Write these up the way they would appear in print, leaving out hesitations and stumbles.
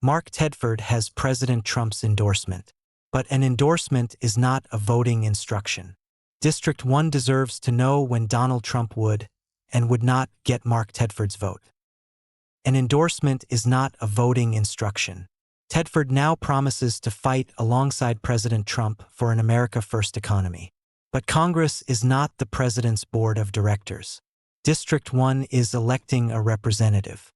Mark Tedford has President Trump's endorsement. But an endorsement is not a voting instruction. District 1 deserves to know when Donald Trump would and would not get Mark Tedford's vote. An endorsement is not a voting instruction. Tedford now promises to fight alongside President Trump for an America First economy. But Congress is not the president's board of directors. District 1 is electing a representative.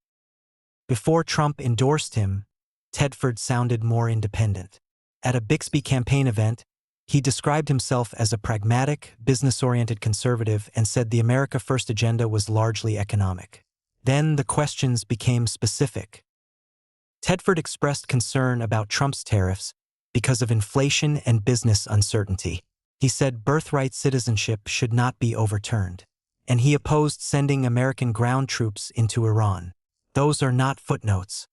Before Trump endorsed him, Tedford sounded more independent. At a Bixby campaign event, he described himself as a pragmatic, business-oriented conservative and said the America First agenda was largely economic. Then the questions became specific. Tedford expressed concern about Trump's tariffs because of inflation and business uncertainty. He said birthright citizenship should not be overturned, and he opposed sending American ground troops into Iran. Those are not footnotes.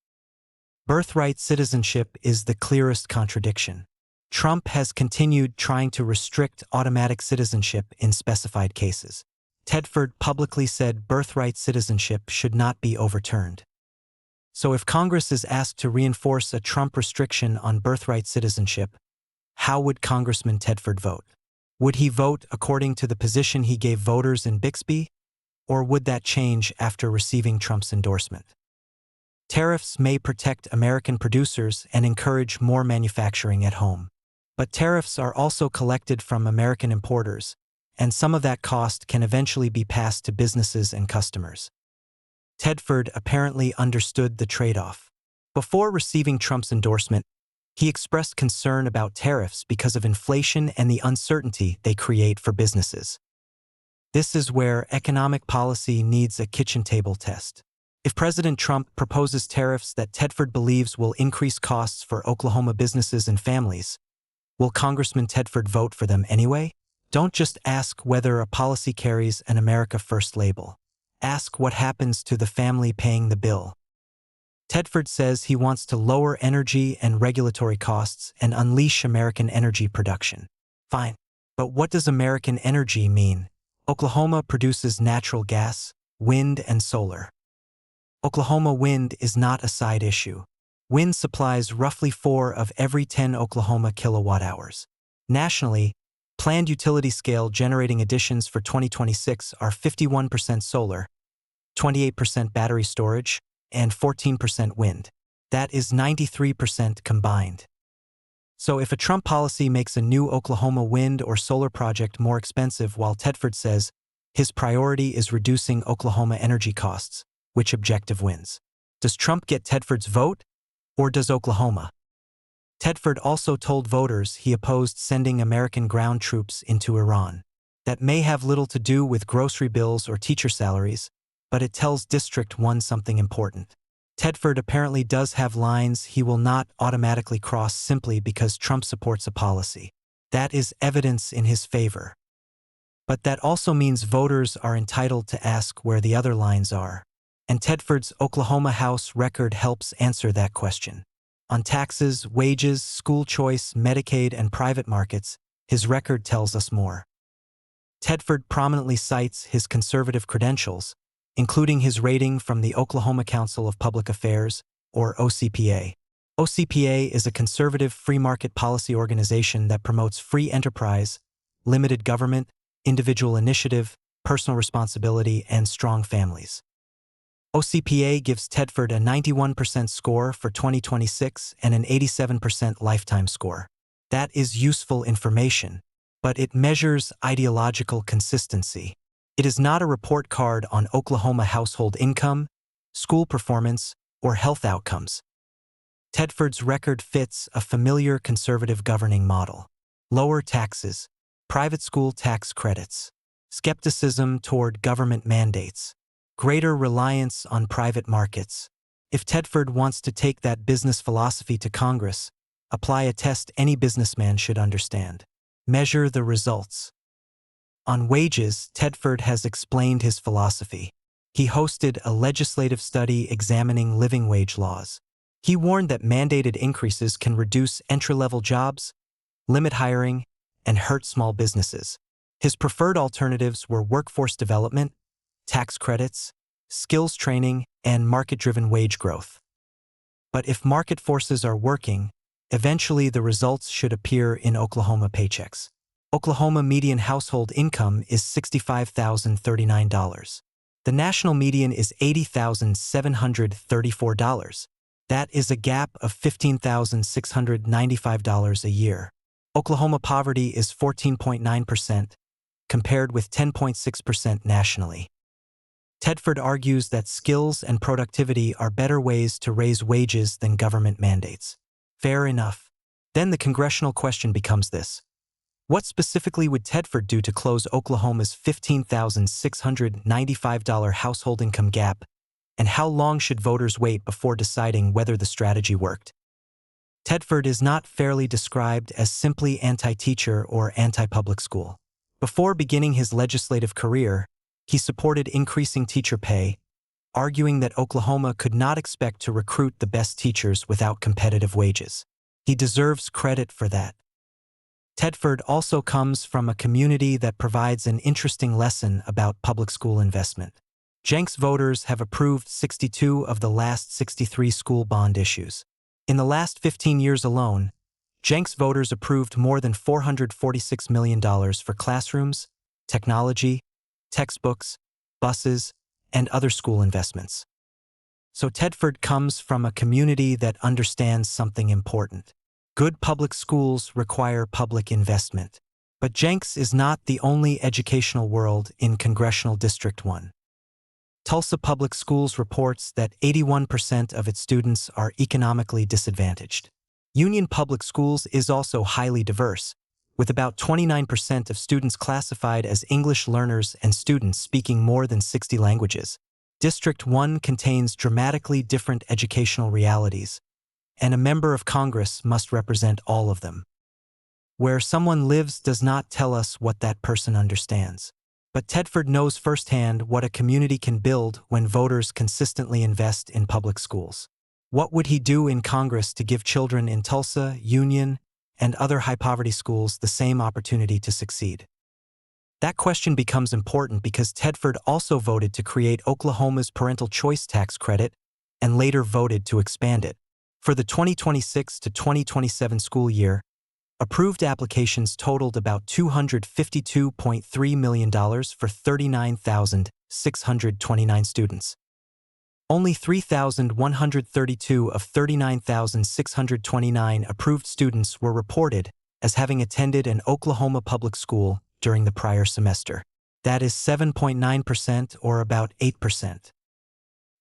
Birthright citizenship is the clearest contradiction. Trump has continued trying to restrict automatic citizenship in specified cases. Tedford publicly said birthright citizenship should not be overturned. So if Congress is asked to reinforce a Trump restriction on birthright citizenship, how would Congressman Tedford vote? Would he vote according to the position he gave voters in Bixby, or would that change after receiving Trump's endorsement? Tariffs may protect American producers and encourage more manufacturing at home. But tariffs are also collected from American importers, and some of that cost can eventually be passed to businesses and customers. Tedford apparently understood the trade-off. Before receiving Trump's endorsement, he expressed concern about tariffs because of inflation and the uncertainty they create for businesses. This is where economic policy needs a kitchen table test. If President Trump proposes tariffs that Tedford believes will increase costs for Oklahoma businesses and families, will Congressman Tedford vote for them anyway? Don't just ask whether a policy carries an America First label. Ask what happens to the family paying the bill. Tedford says he wants to lower energy and regulatory costs and unleash American energy production. Fine. But what does American energy mean? Oklahoma produces natural gas, wind, and solar. Oklahoma wind is not a side issue. Wind supplies roughly 4 of every 10 Oklahoma kilowatt-hours. Nationally, planned utility-scale generating additions for 2026 are 51% solar, 28% battery storage, and 14% wind. That is 93% combined. So if a Trump policy makes a new Oklahoma wind or solar project more expensive while Tedford says his priority is reducing Oklahoma energy costs, which objective wins? Does Trump get Tedford's vote, or does Oklahoma? Tedford also told voters he opposed sending American ground troops into Iran. That may have little to do with grocery bills or teacher salaries, but it tells District 1 something important. Tedford apparently does have lines he will not automatically cross simply because Trump supports a policy. That is evidence in his favor. But that also means voters are entitled to ask where the other lines are. And Tedford's Oklahoma House record helps answer that question. On taxes, wages, school choice, Medicaid, and private markets, his record tells us more. Tedford prominently cites his conservative credentials, including his rating from the Oklahoma Council of Public Affairs, or OCPA. OCPA is a conservative free market policy organization that promotes free enterprise, limited government, individual initiative, personal responsibility, and strong families. OCPA gives Tedford a 91% score for 2026 and an 87% lifetime score. That is useful information, but it measures ideological consistency. It is not a report card on Oklahoma household income, school performance, or health outcomes. Tedford's record fits a familiar conservative governing model. Lower taxes, private school tax credits, skepticism toward government mandates, greater reliance on private markets. If Tedford wants to take that business philosophy to Congress, apply a test any businessman should understand. Measure the results. On wages, Tedford has explained his philosophy. He hosted a legislative study examining living wage laws. He warned that mandated increases can reduce entry-level jobs, limit hiring, and hurt small businesses. His preferred alternatives were workforce development, tax credits, skills training, and market-driven wage growth. But if market forces are working, eventually the results should appear in Oklahoma paychecks. Oklahoma median household income is $65,039. The national median is $80,734. That is a gap of $15,695 a year. Oklahoma poverty is 14.9%, compared with 10.6% nationally. Tedford argues that skills and productivity are better ways to raise wages than government mandates. Fair enough. Then the congressional question becomes this. What specifically would Tedford do to close Oklahoma's $15,695 household income gap, and how long should voters wait before deciding whether the strategy worked? Tedford is not fairly described as simply anti-teacher or anti-public school. Before beginning his legislative career, he supported increasing teacher pay, arguing that Oklahoma could not expect to recruit the best teachers without competitive wages. He deserves credit for that. Tedford also comes from a community that provides an interesting lesson about public school investment. Jenks voters have approved 62 of the last 63 school bond issues. In the last 15 years alone, Jenks voters approved more than $446 million for classrooms, technology, textbooks, buses, and other school investments. So Tedford comes from a community that understands something important. Good public schools require public investment. But Jenks is not the only educational world in Congressional District 1. Tulsa Public Schools reports that 81% of its students are economically disadvantaged. Union Public Schools is also highly diverse, with about 29% of students classified as English learners and students speaking more than 60 languages. District 1 contains dramatically different educational realities, and a member of Congress must represent all of them. Where someone lives does not tell us what that person understands. But Tedford knows firsthand what a community can build when voters consistently invest in public schools. What would he do in Congress to give children in Tulsa, Union, and other high-poverty schools the same opportunity to succeed? That question becomes important because Tedford also voted to create Oklahoma's parental choice tax credit and later voted to expand it. For the 2026 to 2027 school year, approved applications totaled about $252.3 million for 39,629 students. Only 3,132 of 39,629 approved students were reported as having attended an Oklahoma public school during the prior semester. That is 7.9% or about 8%.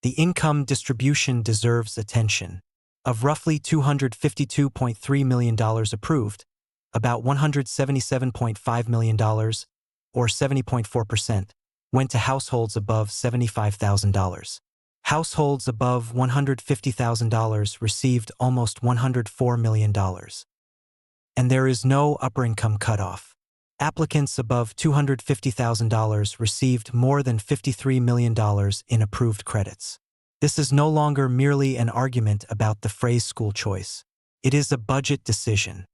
The income distribution deserves attention. Of roughly $252.3 million approved, about $177.5 million, or 70.4%, went to households above $75,000. Households above $150,000 received almost $104 million. And there is no upper-income cutoff. Applicants above $250,000 received more than $53 million in approved credits. This is no longer merely an argument about the phrase school choice. It is a budget decision.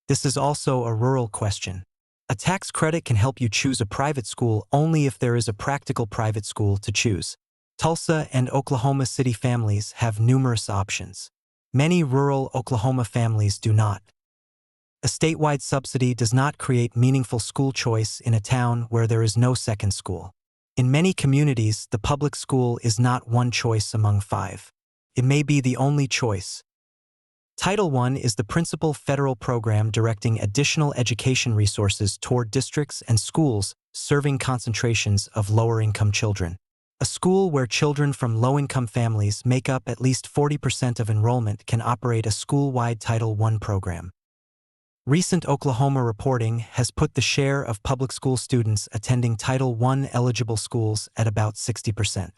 This is also a rural question. A tax credit can help you choose a private school only if there is a practical private school to choose. Tulsa and Oklahoma City families have numerous options. Many rural Oklahoma families do not. A statewide subsidy does not create meaningful school choice in a town where there is no second school. In many communities, the public school is not one choice among 5. It may be the only choice. Title I is the principal federal program directing additional education resources toward districts and schools serving concentrations of lower-income children. A school where children from low-income families make up at least 40% of enrollment can operate a school-wide Title I program. Recent Oklahoma reporting has put the share of public school students attending Title I eligible schools at about 60%.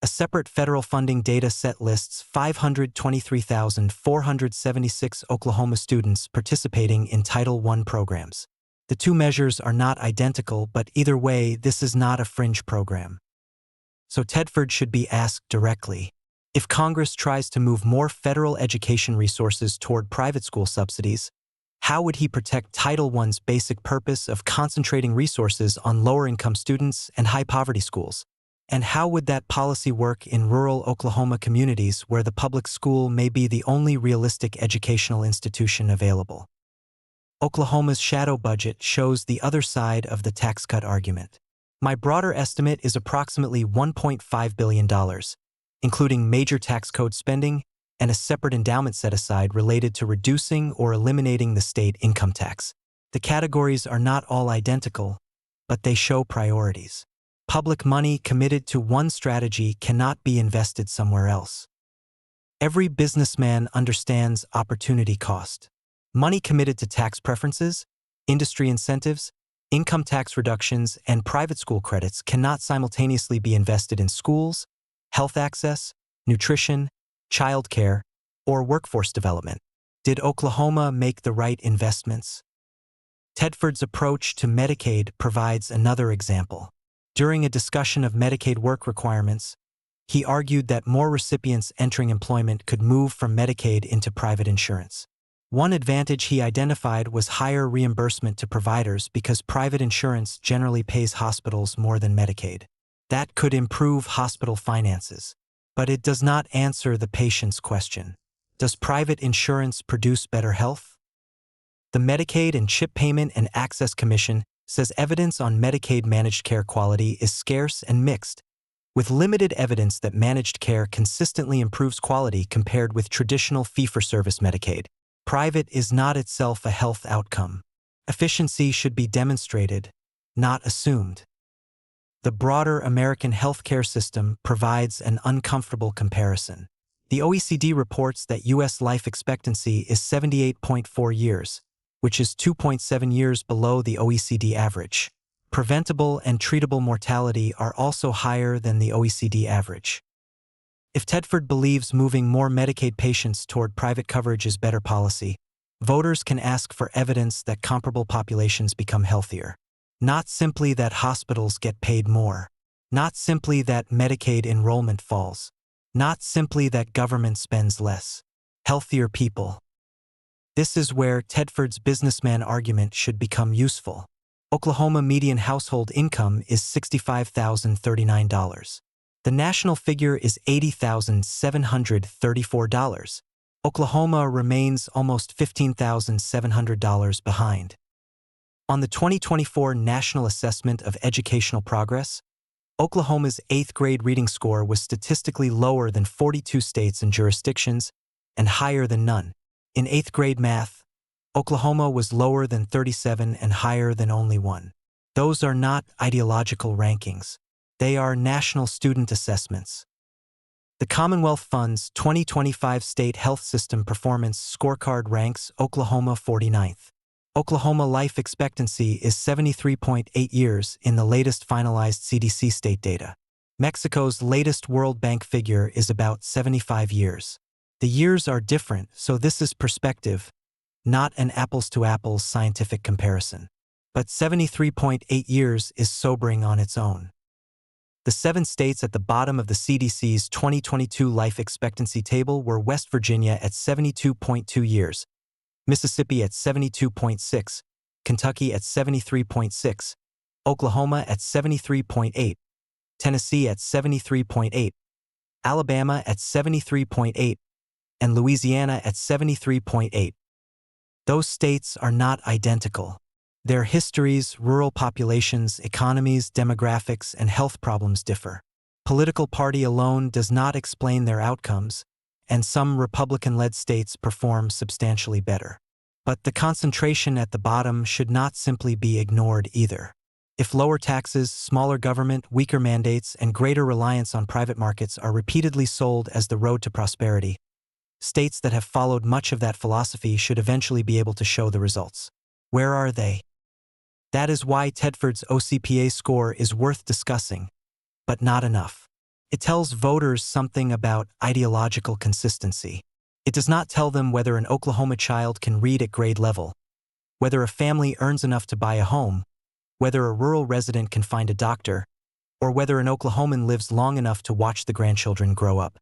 A separate federal funding data set lists 523,476 Oklahoma students participating in Title I programs. The two measures are not identical, but either way, this is not a fringe program. So Tedford should be asked directly. If Congress tries to move more federal education resources toward private school subsidies, how would he protect Title I's basic purpose of concentrating resources on lower-income students and high-poverty schools? And how would that policy work in rural Oklahoma communities where the public school may be the only realistic educational institution available? Oklahoma's shadow budget shows the other side of the tax cut argument. My broader estimate is approximately $1.5 billion, including major tax code spending and a separate endowment set aside related to reducing or eliminating the state income tax. The categories are not all identical, but they show priorities. Public money committed to one strategy cannot be invested somewhere else. Every businessman understands opportunity cost. Money committed to tax preferences, industry incentives, income tax reductions, and private school credits cannot simultaneously be invested in schools, health access, nutrition, childcare, or workforce development. Did Oklahoma make the right investments? Tedford's approach to Medicaid provides another example. During a discussion of Medicaid work requirements, he argued that more recipients entering employment could move from Medicaid into private insurance. One advantage he identified was higher reimbursement to providers because private insurance generally pays hospitals more than Medicaid. That could improve hospital finances. But it does not answer the patient's question. Does private insurance produce better health? The Medicaid and CHIP Payment and Access Commission says evidence on Medicaid managed care quality is scarce and mixed, with limited evidence that managed care consistently improves quality compared with traditional fee-for-service Medicaid. Private is not itself a health outcome. Efficiency should be demonstrated, not assumed. The broader American healthcare system provides an uncomfortable comparison. The OECD reports that U.S. life expectancy is 78.4 years, which is 2.7 years below the OECD average. Preventable and treatable mortality are also higher than the OECD average. If Tedford believes moving more Medicaid patients toward private coverage is better policy, voters can ask for evidence that comparable populations become healthier. Not simply that hospitals get paid more. Not simply that Medicaid enrollment falls. Not simply that government spends less. Healthier people. This is where Tedford's businessman argument should become useful. Oklahoma median household income is $65,039. The national figure is $80,734. Oklahoma remains almost $15,700 behind. On the 2024 National Assessment of Educational Progress, Oklahoma's 8th grade reading score was statistically lower than 42 states and jurisdictions and higher than none. In 8th grade math, Oklahoma was lower than 37 and higher than only 1. Those are not ideological rankings. They are national student assessments. The Commonwealth Fund's 2025 State Health System Performance Scorecard ranks Oklahoma 49th. Oklahoma life expectancy is 73.8 years in the latest finalized CDC state data. Mexico's latest World Bank figure is about 75 years. The years are different, so this is perspective, not an apples-to-apples scientific comparison. But 73.8 years is sobering on its own. The 7 states at the bottom of the CDC's 2022 life expectancy table were West Virginia at 72.2 years, Mississippi at 72.6, Kentucky at 73.6, Oklahoma at 73.8, Tennessee at 73.8, Alabama at 73.8, and Louisiana at 73.8. Those states are not identical. Their histories, rural populations, economies, demographics, and health problems differ. Political party alone does not explain their outcomes, and some Republican-led states perform substantially better. But the concentration at the bottom should not simply be ignored either. If lower taxes, smaller government, weaker mandates, and greater reliance on private markets are repeatedly sold as the road to prosperity, states that have followed much of that philosophy should eventually be able to show the results. Where are they? That is why Tedford's OCPA score is worth discussing, but not enough. It tells voters something about ideological consistency. It does not tell them whether an Oklahoma child can read at grade level, whether a family earns enough to buy a home, whether a rural resident can find a doctor, or whether an Oklahoman lives long enough to watch the grandchildren grow up.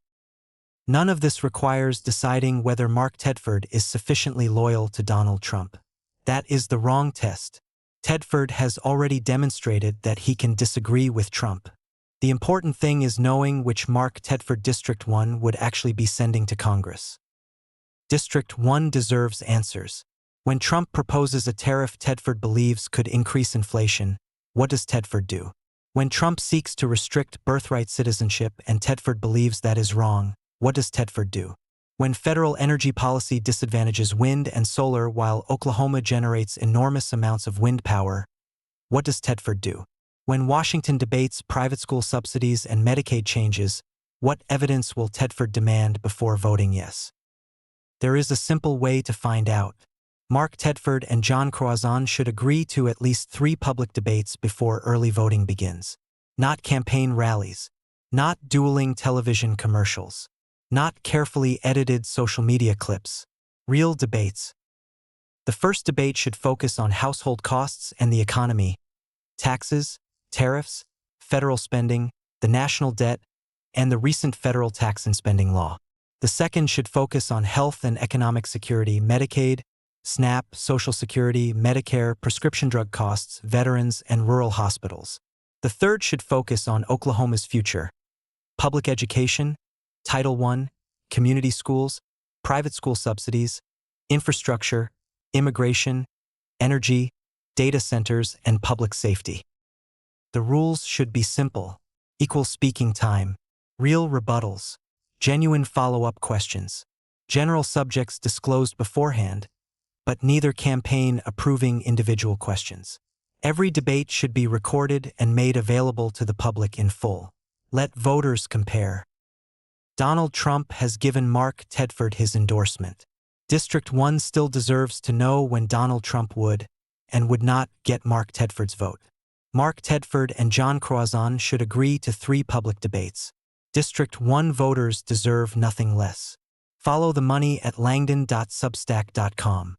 None of this requires deciding whether Mark Tedford is sufficiently loyal to Donald Trump. That is the wrong test. Tedford has already demonstrated that he can disagree with Trump. The important thing is knowing which Mark Tedford District 1 would actually be sending to Congress. District 1 deserves answers. When Trump proposes a tariff Tedford believes could increase inflation, what does Tedford do? When Trump seeks to restrict birthright citizenship and Tedford believes that is wrong, what does Tedford do? When federal energy policy disadvantages wind and solar while Oklahoma generates enormous amounts of wind power, what does Tedford do? When Washington debates private school subsidies and Medicaid changes, what evidence will Tedford demand before voting yes? There is a simple way to find out. Mark Tedford and John Croizon should agree to at least 3 public debates before early voting begins. Not campaign rallies, not dueling television commercials, not carefully edited social media clips. Real debates. The first debate should focus on household costs and the economy, taxes, tariffs, federal spending, the national debt, and the recent federal tax and spending law. The second should focus on health and economic security, Medicaid, SNAP, Social Security, Medicare, prescription drug costs, veterans, and rural hospitals. The third should focus on Oklahoma's future, public education, Title I, community schools, private school subsidies, infrastructure, immigration, energy, data centers, and public safety. The rules should be simple: equal speaking time, real rebuttals, genuine follow-up questions, general subjects disclosed beforehand, but neither campaign approving individual questions. Every debate should be recorded and made available to the public in full. Let voters compare. Donald Trump has given Mark Tedford his endorsement. District 1 still deserves to know when Donald Trump would and would not get Mark Tedford's vote. Mark Tedford and John Croizon should agree to 3 public debates. District 1 voters deserve nothing less. Follow the money at langdon.substack.com.